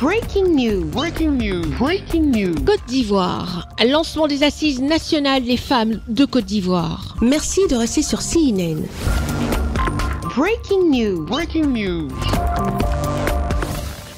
Breaking news. Breaking news. Breaking news. Côte d'Ivoire, lancement des assises nationales des femmes de Côte d'Ivoire. Merci de rester sur CNN. Breaking news. Breaking news.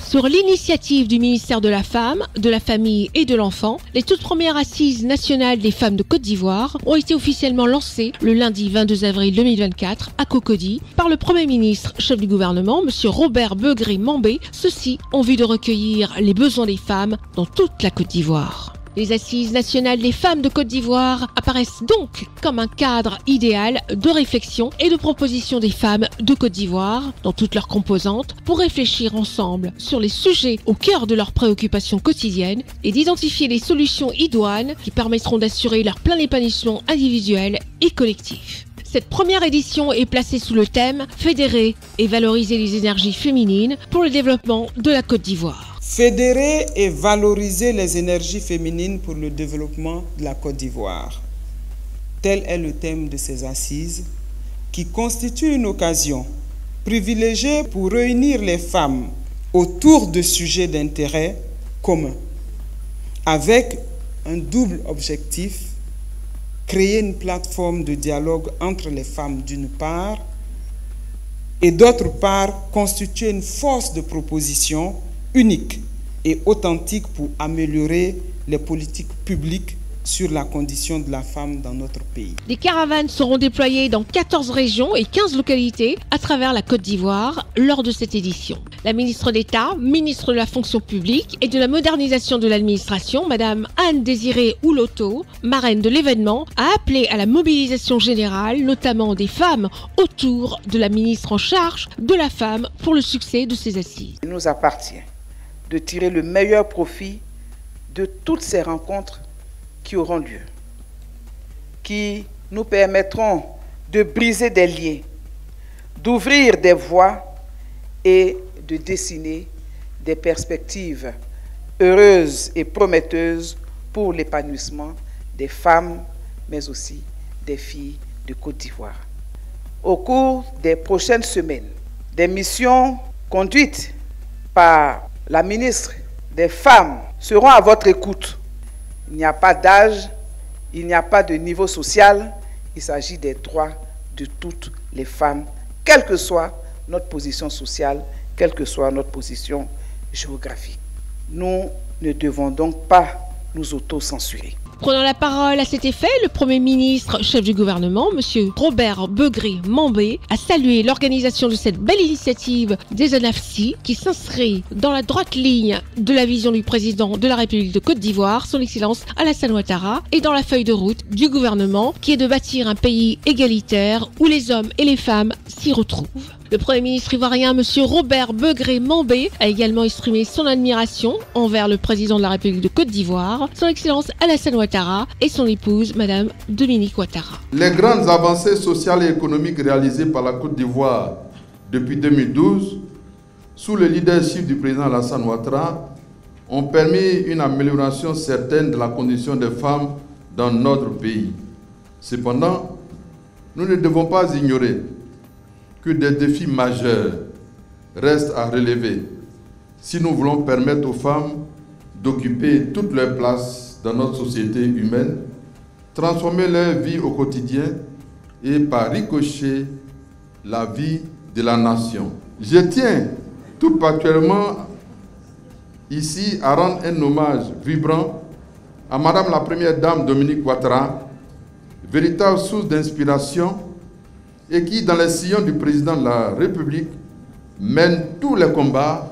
Sur l'initiative du ministère de la Femme, de la Famille et de l'Enfant, les toutes premières assises nationales des femmes de Côte d'Ivoire ont été officiellement lancées le lundi 22 avril 2024 à Cocody par le Premier ministre, chef du gouvernement, M. Robert Begré-Mambé, ceci en vue de recueillir les besoins des femmes dans toute la Côte d'Ivoire. Les assises nationales des femmes de Côte d'Ivoire apparaissent donc comme un cadre idéal de réflexion et de proposition des femmes de Côte d'Ivoire dans toutes leurs composantes pour réfléchir ensemble sur les sujets au cœur de leurs préoccupations quotidiennes et d'identifier les solutions idoines qui permettront d'assurer leur plein épanouissement individuel et collectif. Cette première édition est placée sous le thème « Fédérer et valoriser les énergies féminines pour le développement de la Côte d'Ivoire ». Fédérer et valoriser les énergies féminines pour le développement de la Côte d'Ivoire. Tel est le thème de ces assises qui constituent une occasion privilégiée pour réunir les femmes autour de sujets d'intérêt commun, avec un double objectif: créer une plateforme de dialogue entre les femmes d'une part et d'autre part constituer une force de proposition unique et authentique pour améliorer les politiques publiques sur la condition de la femme dans notre pays. Des caravanes seront déployées dans 14 régions et 15 localités à travers la Côte d'Ivoire lors de cette édition. La ministre d'État, ministre de la fonction publique et de la modernisation de l'administration, Madame Anne-Désirée Ouloto, marraine de l'événement, a appelé à la mobilisation générale, notamment des femmes, autour de la ministre en charge de la femme pour le succès de ces assises. Il nous appartient de tirer le meilleur profit de toutes ces rencontres qui auront lieu, qui nous permettront de briser des liens, d'ouvrir des voies et de dessiner des perspectives heureuses et prometteuses pour l'épanouissement des femmes, mais aussi des filles de Côte d'Ivoire. Au cours des prochaines semaines, des missions conduites par la ministre des Femmes seront à votre écoute. Il n'y a pas d'âge, il n'y a pas de niveau social, il s'agit des droits de toutes les femmes, quelle que soit notre position sociale, quelle que soit notre position géographique. Nous ne devons donc pas nous auto-censurer. Prenant la parole à cet effet, le Premier ministre, chef du gouvernement, M. Robert Begré-Mambé, a salué l'organisation de cette belle initiative des ANAFSI qui s'inscrit dans la droite ligne de la vision du président de la République de Côte d'Ivoire, son Excellence Alassane Ouattara, et dans la feuille de route du gouvernement qui est de bâtir un pays égalitaire où les hommes et les femmes s'y retrouvent. Le Premier ministre ivoirien, M. Robert Begré-Mambé, a également exprimé son admiration envers le président de la République de Côte d'Ivoire, son Excellence Alassane Ouattara et son épouse, Madame Dominique Ouattara. Les grandes avancées sociales et économiques réalisées par la Côte d'Ivoire depuis 2012, sous le leadership du président Alassane Ouattara, ont permis une amélioration certaine de la condition des femmes dans notre pays. Cependant, nous ne devons pas ignorer que des défis majeurs restent à relever si nous voulons permettre aux femmes d'occuper toute leur place dans notre société humaine, transformer leur vie au quotidien et par ricochet la vie de la nation. Je tiens tout particulièrement ici à rendre un hommage vibrant à Madame la Première Dame Dominique Ouattara, véritable source d'inspiration et qui, dans les sillons du président de la République, mène tous les combats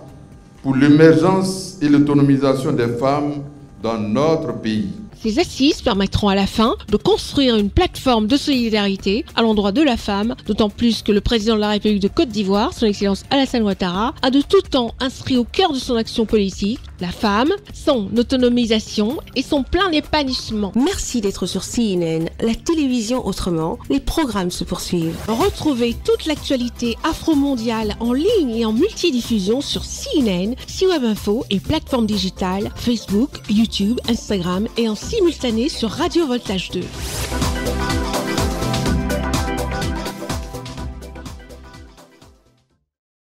pour l'émergence et l'autonomisation des femmes dans notre pays. Ces assises permettront à la fin de construire une plateforme de solidarité à l'endroit de la femme, d'autant plus que le président de la République de Côte d'Ivoire, son Excellence Alassane Ouattara, a de tout temps inscrit au cœur de son action politique la femme, son autonomisation et son plein épanouissement. Merci d'être sur CNN, la télévision autrement. Les programmes se poursuivent. Retrouvez toute l'actualité afro-mondiale en ligne et en multidiffusion sur CNN, C-Web Info et plateformes digitales, Facebook, YouTube, Instagram et en simultané sur Radio Voltage 2.